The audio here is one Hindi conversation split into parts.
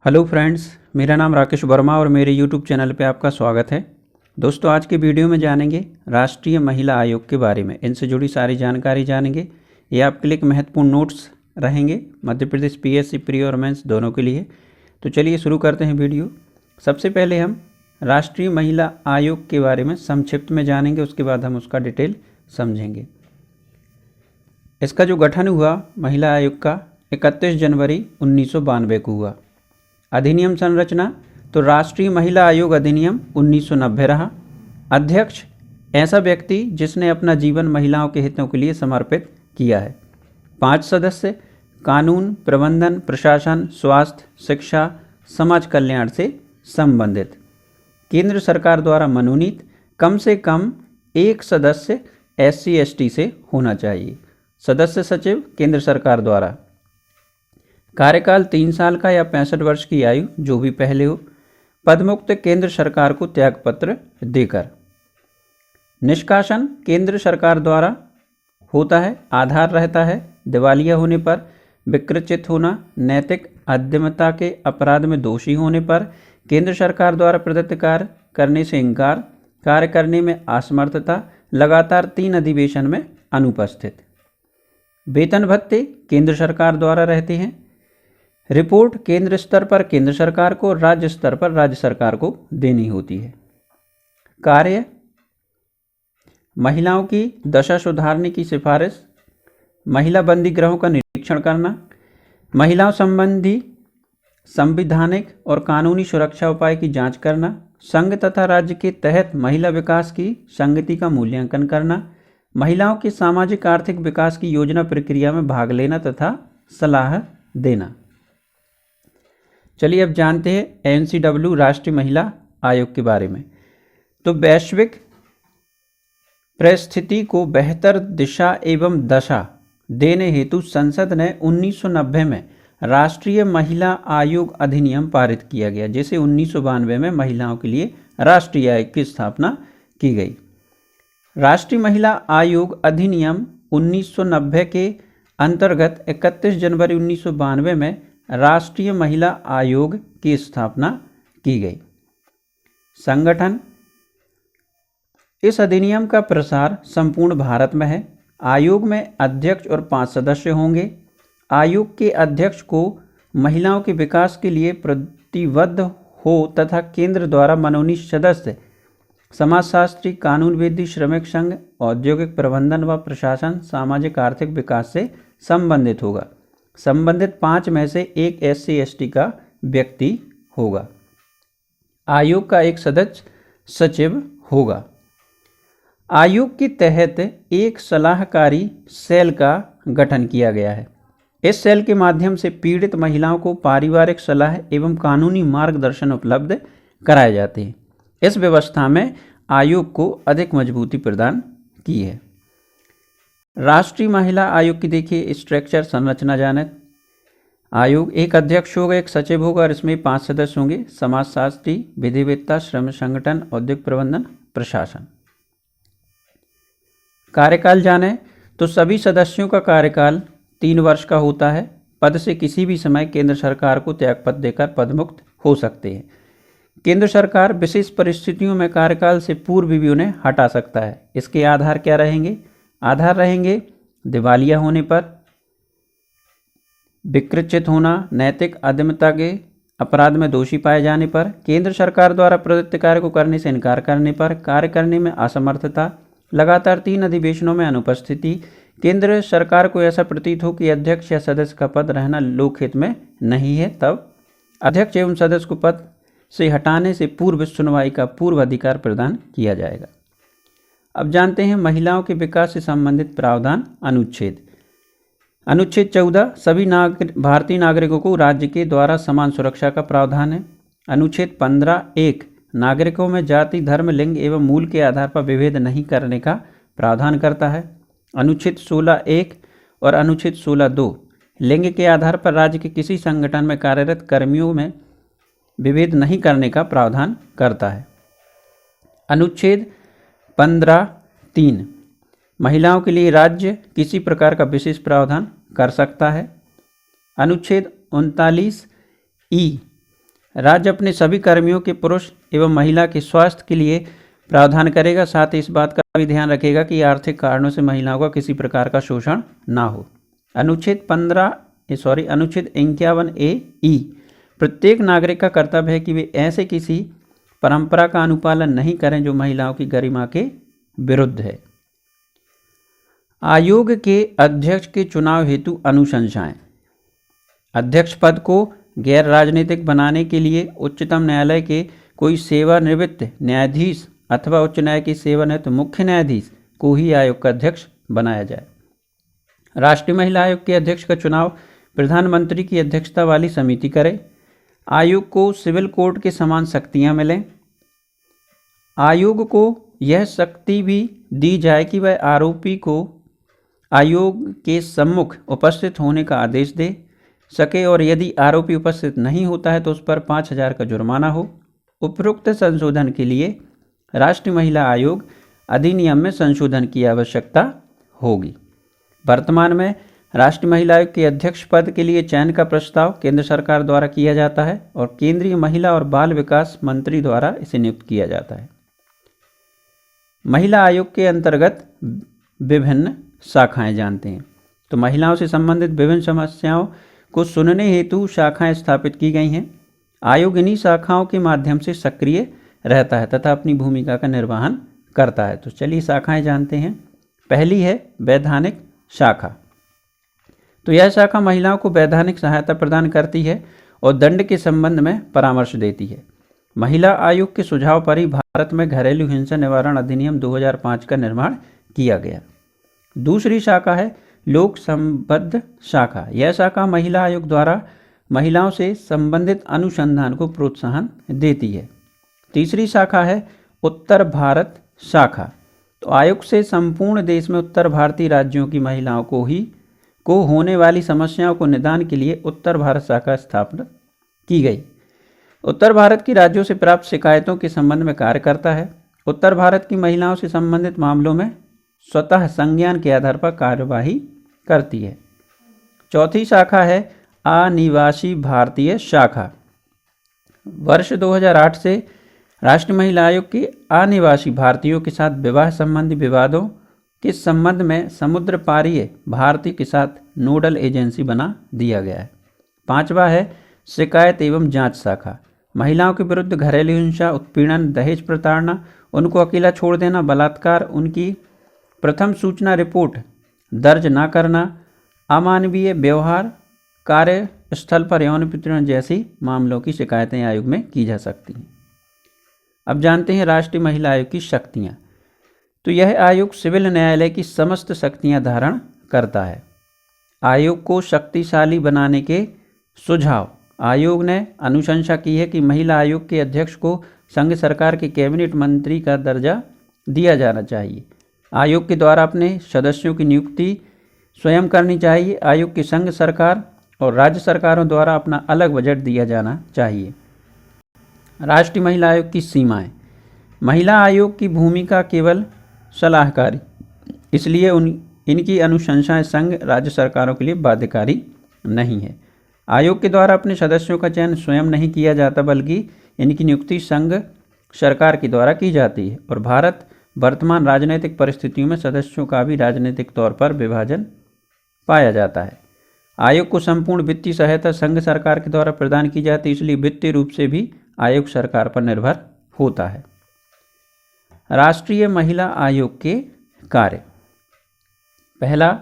हेलो फ्रेंड्स, मेरा नाम राकेश वर्मा और मेरे यूट्यूब चैनल पे आपका स्वागत है। दोस्तों, आज के वीडियो में जानेंगे राष्ट्रीय महिला आयोग के बारे में। इनसे जुड़ी सारी जानकारी जानेंगे। ये आपके लिए एक महत्वपूर्ण नोट्स रहेंगे मध्य प्रदेश पीएससी प्री और मेंस दोनों के लिए। तो चलिए शुरू करते हैं वीडियो। सबसे पहले हम राष्ट्रीय महिला आयोग के बारे में संक्षिप्त में जानेंगे, उसके बाद हम उसका डिटेल समझेंगे। इसका जो गठन हुआ महिला आयोग का 31 जनवरी 1992 को हुआ। अधिनियम संरचना तो राष्ट्रीय महिला आयोग अधिनियम 1990 रहा। अध्यक्ष ऐसा व्यक्ति जिसने अपना जीवन महिलाओं के हितों के लिए समर्पित किया है। 5 सदस्य कानून, प्रबंधन, प्रशासन, स्वास्थ्य, शिक्षा, समाज कल्याण से संबंधित। केंद्र सरकार द्वारा मनोनीत। कम से कम एक सदस्य SC ST से होना चाहिए। सदस्य सचिव केंद्र सरकार द्वारा। कार्यकाल 3 साल का या 65 वर्ष की आयु, जो भी पहले हो। पदमुक्त केंद्र सरकार को त्यागपत्र देकर। निष्कासन केंद्र सरकार द्वारा होता है। आधार रहता है दिवालिया होने पर, विकृचित होना, नैतिक अद्यमता के अपराध में दोषी होने पर, केंद्र सरकार द्वारा प्रदत्त कार्य करने से इनकार, कार्य करने में असमर्थता, लगातार 3 अधिवेशन में अनुपस्थित। वेतन भत्ते केंद्र सरकार द्वारा रहते हैं। रिपोर्ट केंद्र स्तर पर केंद्र सरकार को, राज्य स्तर पर राज्य सरकार को देनी होती है। कार्य महिलाओं की दशा सुधारने की सिफारिश, महिला बंदी गृहों का निरीक्षण करना, महिलाओं संबंधी संवैधानिक और कानूनी सुरक्षा उपाय की जांच करना, संघ तथा राज्य के तहत महिला विकास की संगति का मूल्यांकन करना, महिलाओं के सामाजिक आर्थिक विकास की योजना प्रक्रिया में भाग लेना तथा सलाह देना। चलिए अब जानते हैं NCW राष्ट्रीय महिला आयोग के बारे में। तो वैश्विक परिस्थिति को बेहतर दिशा एवं दशा देने हेतु संसद ने 1990 में राष्ट्रीय महिला आयोग अधिनियम पारित किया गया, जिसे 1992 में महिलाओं के लिए राष्ट्रीय आयोग की स्थापना की गई। राष्ट्रीय महिला आयोग अधिनियम 1990 के अंतर्गत 31 जनवरी 1992 में राष्ट्रीय महिला आयोग की स्थापना की गई। संगठन इस अधिनियम का प्रसार संपूर्ण भारत में है। आयोग में अध्यक्ष और 5 सदस्य होंगे। आयोग के अध्यक्ष को महिलाओं के विकास के लिए प्रतिबद्ध हो तथा केंद्र द्वारा मनोनीत सदस्य समाजशास्त्री, कानूनविद, श्रमिक संघ, औद्योगिक प्रबंधन व प्रशासन, सामाजिक आर्थिक विकास से संबंधित होगा। संबंधित 5 में से एक SC ST का व्यक्ति होगा। आयोग का एक सदस्य सचिव होगा। आयोग के तहत एक सलाहकारी सेल का गठन किया गया है। इस सेल के माध्यम से पीड़ित महिलाओं को पारिवारिक सलाह एवं कानूनी मार्गदर्शन उपलब्ध कराए जाते हैं। इस व्यवस्था में आयोग को अधिक मजबूती प्रदान की है। राष्ट्रीय महिला आयोग की देखिए स्ट्रक्चर, संरचना जाने। आयोग एक अध्यक्ष होगा, एक सचिव होगा और इसमें 5 सदस्य होंगे। समाजशास्त्री, विधिवेत्ता, श्रम संगठन, औद्योगिक प्रबंधन, प्रशासन। कार्यकाल जाने तो सभी सदस्यों का कार्यकाल 3 वर्ष का होता है। पद से किसी भी समय केंद्र सरकार को त्यागपत्र देकर पदमुक्त हो सकते हैं। केंद्र सरकार विशेष परिस्थितियों में कार्यकाल से पूर्व भी उन्हें हटा सकता है। इसके आधार क्या रहेंगे? आधार रहेंगे दिवालिया होने पर, विकृचित होना, नैतिक अदम्यता के अपराध में दोषी पाए जाने पर, केंद्र सरकार द्वारा प्रदत्त कार्य को करने से इनकार करने पर, कार्य करने में असमर्थता, लगातार 3 अधिवेशनों में अनुपस्थिति, केंद्र सरकार को ऐसा प्रतीत हो कि अध्यक्ष या सदस्य का पद रहना लोकहित में नहीं है, तब अध्यक्ष एवं सदस्य को पद से हटाने से पूर्व सुनवाई का पूर्व अधिकार प्रदान किया जाएगा। अब जानते हैं महिलाओं के विकास से संबंधित प्रावधान। अनुच्छेद 14 सभी भारतीय नागरिकों को राज्य के द्वारा समान सुरक्षा का प्रावधान है। अनुच्छेद 15(1) नागरिकों में जाति, धर्म, लिंग एवं मूल के आधार पर विभेद नहीं करने का प्रावधान करता है। अनुच्छेद 16(1) और अनुच्छेद 16(2) लिंग के आधार पर राज्य के किसी संगठन में कार्यरत कर्मियों में विभेद नहीं करने का प्रावधान करता है। अनुच्छेद 15(3) महिलाओं के लिए राज्य किसी प्रकार का विशेष प्रावधान कर सकता है। अनुच्छेद 39(e) राज्य अपने सभी कर्मियों के पुरुष एवं महिला के स्वास्थ्य के लिए प्रावधान करेगा। साथ ही इस बात का भी ध्यान रखेगा कि आर्थिक कारणों से महिलाओं का किसी प्रकार का शोषण ना हो। अनुच्छेद 51A(ई) प्रत्येक नागरिक का कर्तव्य है कि वे ऐसे किसी परंपरा का अनुपालन नहीं करें जो महिलाओं की गरिमा के विरुद्ध है। आयोग के अध्यक्ष के चुनाव हेतु अनुशंसाएं। अध्यक्ष पद को गैर राजनीतिक बनाने के लिए उच्चतम न्यायालय के कोई सेवानिवृत्त न्यायाधीश अथवा उच्च न्यायालय की सेवानिवृत्त मुख्य न्यायाधीश को ही आयोग का अध्यक्ष बनाया जाए। राष्ट्रीय महिला आयोग के अध्यक्ष का चुनाव प्रधानमंत्री की अध्यक्षता वाली समिति करे। आयोग को सिविल कोर्ट के समान शक्तियां मिलें। आयोग को यह शक्ति भी दी जाए कि वह आरोपी को आयोग के सम्मुख उपस्थित होने का आदेश दे सके और यदि आरोपी उपस्थित नहीं होता है तो उस पर 5,000 का जुर्माना हो। उपरोक्त संशोधन के लिए राष्ट्रीय महिला आयोग अधिनियम में संशोधन की आवश्यकता होगी। वर्तमान में राष्ट्रीय महिला आयोग के अध्यक्ष पद के लिए चयन का प्रस्ताव केंद्र सरकार द्वारा किया जाता है और केंद्रीय महिला और बाल विकास मंत्री द्वारा इसे नियुक्त किया जाता है। महिला आयोग के अंतर्गत विभिन्न शाखाएं जानते हैं। तो महिलाओं से संबंधित विभिन्न समस्याओं को सुनने हेतु शाखाएं स्थापित की गई हैं। आयोग इन्हीं शाखाओं के माध्यम से सक्रिय रहता है तथा अपनी भूमिका का निर्वहन करता है। तो चलिए शाखाएं जानते हैं। पहली है वैधानिक शाखा। तो यह शाखा महिलाओं को वैधानिक सहायता प्रदान करती है और दंड के संबंध में परामर्श देती है। महिला आयोग के सुझाव पर ही भारत में घरेलू हिंसा निवारण अधिनियम 2005 का निर्माण किया गया। दूसरी शाखा है लोक संबद्ध शाखा। यह शाखा महिला आयोग द्वारा महिलाओं से संबंधित अनुसंधान को प्रोत्साहन देती है। तीसरी शाखा है उत्तर भारत शाखा। तो आयोग से संपूर्ण देश में उत्तर भारतीय राज्यों की महिलाओं को होने वाली समस्याओं को निदान के लिए उत्तर भारत शाखा स्थापना की गई। उत्तर भारत की राज्यों से प्राप्त शिकायतों के संबंध में कार्य करता है। उत्तर भारत की महिलाओं से संबंधित मामलों में स्वतः संज्ञान के आधार पर कार्यवाही करती है। चौथी शाखा है अनिवासी भारतीय शाखा। वर्ष 2008 से राष्ट्रीय महिला आयोग के अनिवासी भारतीयों के साथ विवाह संबंधी विवादों के संबंध में समुद्र पारीय भारतीय के साथ नोडल एजेंसी बना दिया गया है। पांचवा है शिकायत एवं जांच शाखा। महिलाओं के विरुद्ध घरेलू हिंसा, उत्पीड़न, दहेज प्रताड़ना, उनको अकेला छोड़ देना, बलात्कार, उनकी प्रथम सूचना रिपोर्ट दर्ज न करना, अमानवीय व्यवहार, कार्यस्थल पर यौन उत्पीड़न जैसी मामलों की शिकायतें आयोग में की जा सकती हैं। अब जानते हैं राष्ट्रीय महिला आयोग की शक्तियां। तो यह आयोग सिविल न्यायालय की समस्त शक्तियां धारण करता है। आयोग को शक्तिशाली बनाने के सुझाव। आयोग ने अनुशंसा की है कि महिला आयोग के अध्यक्ष को संघ सरकार के कैबिनेट मंत्री का दर्जा दिया जाना चाहिए। आयोग के द्वारा अपने सदस्यों की नियुक्ति स्वयं करनी चाहिए। आयोग की संघ सरकार और राज्य सरकारों द्वारा अपना अलग बजट दिया जाना चाहिए। राष्ट्रीय महिला आयोग की सीमाएं। महिला आयोग की भूमिका केवल सलाहकारी, इसलिए इनकी अनुशंसाएं संघ राज्य सरकारों के लिए बाध्यकारी नहीं है। आयोग के द्वारा अपने सदस्यों का चयन स्वयं नहीं किया जाता, बल्कि इनकी नियुक्ति संघ सरकार के द्वारा की जाती है और भारत वर्तमान राजनीतिक परिस्थितियों में सदस्यों का भी राजनीतिक तौर पर विभाजन पाया जाता है। आयोग को संपूर्ण वित्तीय सहायता संघ सरकार के द्वारा प्रदान की जाती है, इसलिए वित्तीय रूप से भी आयोग सरकार पर निर्भर होता है। राष्ट्रीय महिला आयोग के कार्य। पहला,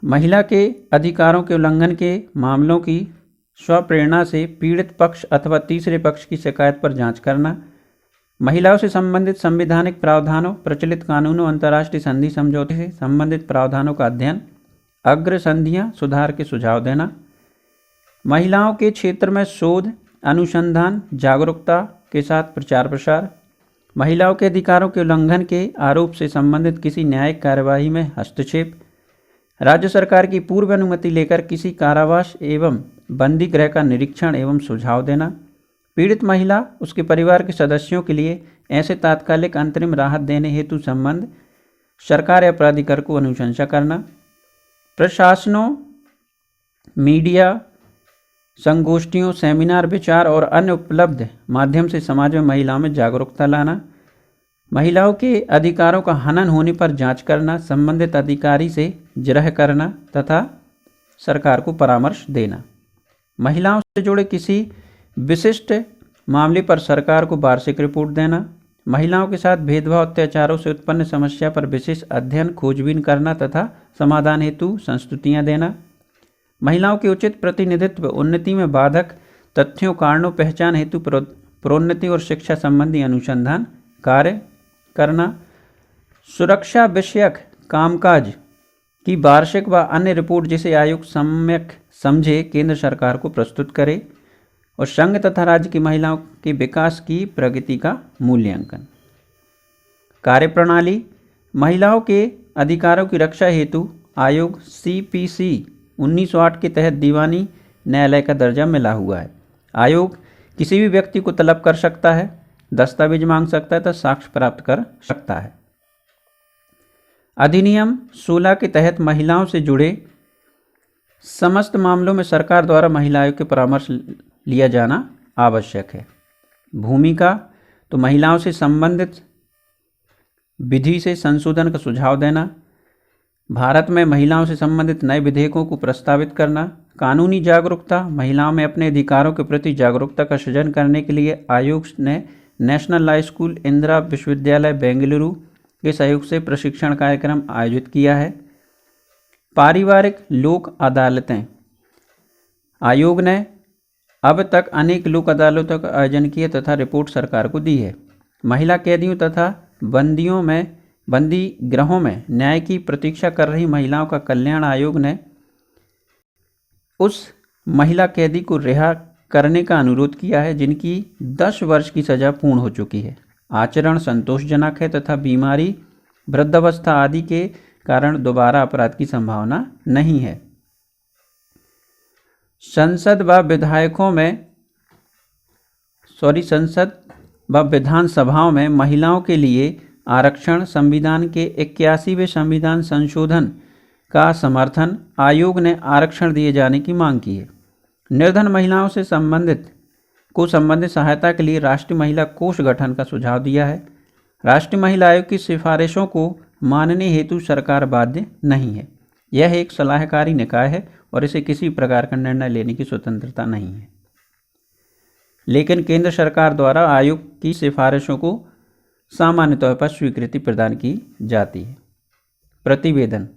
महिला के अधिकारों के उल्लंघन के मामलों की स्वप्रेरणा से पीड़ित पक्ष अथवा तीसरे पक्ष की शिकायत पर जांच करना, महिलाओं से संबंधित संवैधानिक प्रावधानों, प्रचलित कानूनों, अंतर्राष्ट्रीय संधि समझौते से संबंधित प्रावधानों का अध्ययन, अग्र संधियां सुधार के सुझाव देना, महिलाओं के क्षेत्र में शोध, अनुसंधान, जागरूकता के साथ प्रचार प्रसार, महिलाओं के अधिकारों के उल्लंघन के आरोप से संबंधित किसी न्यायिक कार्यवाही में हस्तक्षेप, राज्य सरकार की पूर्व अनुमति लेकर किसी कारावास एवं बंदी गृह का निरीक्षण एवं सुझाव देना, पीड़ित महिला उसके परिवार के सदस्यों के लिए ऐसे तात्कालिक अंतरिम राहत देने हेतु संबंध सरकार या प्राधिकार को अनुशंसा करना, प्रशासनों, मीडिया, संगोष्ठियों, सेमिनार, विचार और अन्य उपलब्ध माध्यम से समाज में महिलाओं में जागरूकता लाना, महिलाओं के अधिकारों का हनन होने पर जांच करना, संबंधित अधिकारी से जिरह करना तथा सरकार को परामर्श देना, महिलाओं से जुड़े किसी विशिष्ट मामले पर सरकार को वार्षिक रिपोर्ट देना, महिलाओं के साथ भेदभाव अत्याचारों से उत्पन्न समस्या पर विशेष अध्ययन खोजबीन करना तथा समाधान हेतु संस्तुतियाँ देना, महिलाओं के उचित प्रतिनिधित्व, उन्नति में बाधक तथ्यों कारणों पहचान हेतु प्रोन्नति और शिक्षा संबंधी अनुसंधान कार्य करना, सुरक्षा विषयक कामकाज की वार्षिक व अन्य रिपोर्ट जिसे आयोग सम्यक समझे केंद्र सरकार को प्रस्तुत करे, और संघ तथा राज्य की महिलाओं के विकास की प्रगति का मूल्यांकन। कार्यप्रणाली, महिलाओं के अधिकारों की रक्षा हेतु आयोग CPC 1908 के तहत दीवानी न्यायालय का दर्जा मिला हुआ है। आयोग किसी भी व्यक्ति को तलब कर सकता है, दस्तावेज मांग सकता है तथा साक्ष्य प्राप्त कर सकता है। अधिनियम 16 के तहत महिलाओं से जुड़े समस्त मामलों में सरकार द्वारा महिला आयोग के परामर्श लिया जाना आवश्यक है। भूमिका, तो महिलाओं से संबंधित विधि से संशोधन का सुझाव देना, भारत में महिलाओं से संबंधित नए विधेयकों को प्रस्तावित करना, कानूनी जागरूकता, महिलाओं में अपने अधिकारों के प्रति जागरूकता का सृजन करने के लिए आयोग ने नेशनल लॉ स्कूल, इंदिरा विश्वविद्यालय बेंगलुरु के सहयोग से प्रशिक्षण कार्यक्रम आयोजित किया है। पारिवारिक लोक अदालतें, आयोग ने अब तक अनेक लोक अदालतों का आयोजन किया तथा रिपोर्ट सरकार को दी है। महिला कैदियों तथा बंदी गृहों में न्याय की प्रतीक्षा कर रही महिलाओं का कल्याण आयोग ने उस महिला कैदी को रिहा करने का अनुरोध किया है जिनकी 10 वर्ष की सजा पूर्ण हो चुकी है, आचरण संतोषजनक है तथा बीमारी, वृद्धावस्था आदि के कारण दोबारा अपराध की संभावना नहीं है। संसद व विधानसभाओं में महिलाओं के लिए आरक्षण, संविधान के 81वें संविधान संशोधन का समर्थन, आयोग ने आरक्षण दिए जाने की मांग की है। निर्धन महिलाओं से संबंधित सहायता के लिए राष्ट्रीय महिला कोष गठन का सुझाव दिया है। राष्ट्रीय महिला आयोग की सिफारिशों को मानने हेतु सरकार बाध्य नहीं है। यह एक सलाहकारी निकाय है और इसे किसी प्रकार का निर्णय लेने की स्वतंत्रता नहीं है, लेकिन केंद्र सरकार द्वारा आयोग की सिफारिशों को सामान्य तौर पर स्वीकृति प्रदान की जाती है। प्रतिवेदन,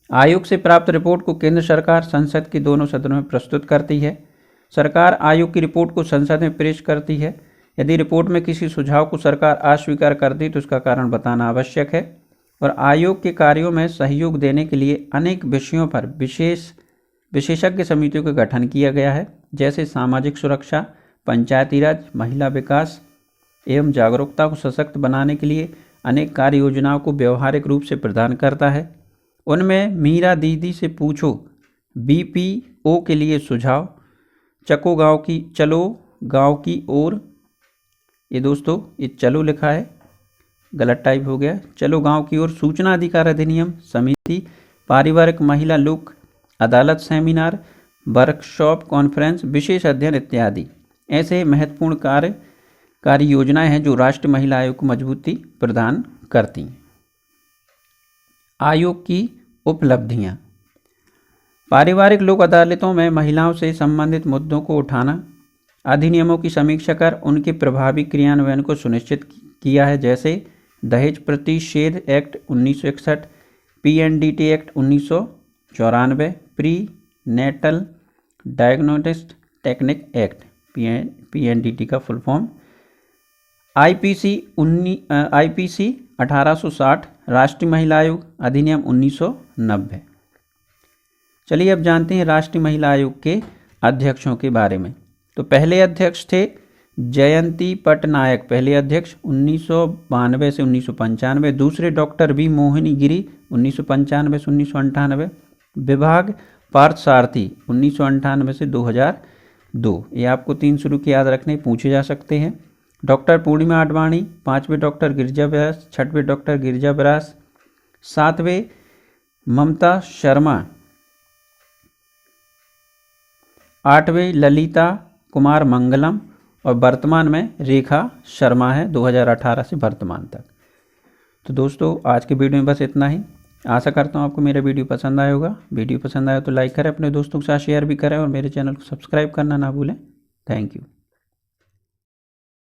आयोग से प्राप्त रिपोर्ट को केंद्र सरकार संसद के दोनों सदनों में प्रस्तुत करती है। सरकार आयोग की रिपोर्ट को संसद में पेश करती है। यदि रिपोर्ट में किसी सुझाव को सरकार अस्वीकार करती तो उसका कारण बताना आवश्यक है। और आयोग के कार्यों में सहयोग देने के लिए अनेक विषयों पर विशेषज्ञ समितियों का गठन किया गया है, जैसे सामाजिक सुरक्षा, पंचायती राज, महिला विकास एवं जागरूकता को सशक्त बनाने के लिए अनेक कार्य योजनाओं को व्यवहारिक रूप से प्रदान करता है। उनमें मीरा दीदी से पूछो, BPO के लिए सुझाव, चलो गांव की ओर, ये दोस्तों ये चलो लिखा है, गलत टाइप हो गया, चलो गांव की ओर, सूचना अधिकार अधिनियम समिति, पारिवारिक महिला लोक अदालत, सेमिनार, वर्कशॉप, कॉन्फ्रेंस, विशेष अध्ययन इत्यादि ऐसे महत्वपूर्ण कार्य योजनाएं हैं जो राष्ट्रीय महिला आयोग को मजबूती प्रदान करती हैं। आयोग की उपलब्धियां, पारिवारिक लोक अदालतों में महिलाओं से संबंधित मुद्दों को उठाना, अधिनियमों की समीक्षा कर उनके प्रभावी क्रियान्वयन को सुनिश्चित किया है, जैसे दहेज प्रतिषेध act 1961, PNDT act 1994, pre natal diagnostic technique act PNDT का फुल फॉर्म, IPC 1860, राष्ट्रीय महिला आयोग अधिनियम 1990। चलिए अब जानते हैं राष्ट्रीय महिला आयोग के अध्यक्षों के बारे में। तो पहले अध्यक्ष थे जयंती पटनायक, पहले अध्यक्ष 1992 से 1995। दूसरे डॉक्टर B मोहिनी गिरी 1995 से 1998। विभाग पार्थसारथी 1998 से 2002। ये आपको 3 शुरू के याद रखने, पूछे जा सकते हैं। डॉक्टर पूर्णिमा आडवाणी, 5वें डॉक्टर गिरिजा व्यास, 6वें डॉक्टर गिरिजा व्यास, 7वें ममता शर्मा, 8वें ललिता कुमार मंगलम और वर्तमान में रेखा शर्मा है 2018 से वर्तमान तक। तो दोस्तों आज के वीडियो में बस इतना ही। आशा करता हूँ आपको मेरा वीडियो पसंद आया होगा। वीडियो पसंद आया तो लाइक करें, अपने दोस्तों के साथ शेयर भी करें और मेरे चैनल को सब्सक्राइब करना ना भूलें। Thank you.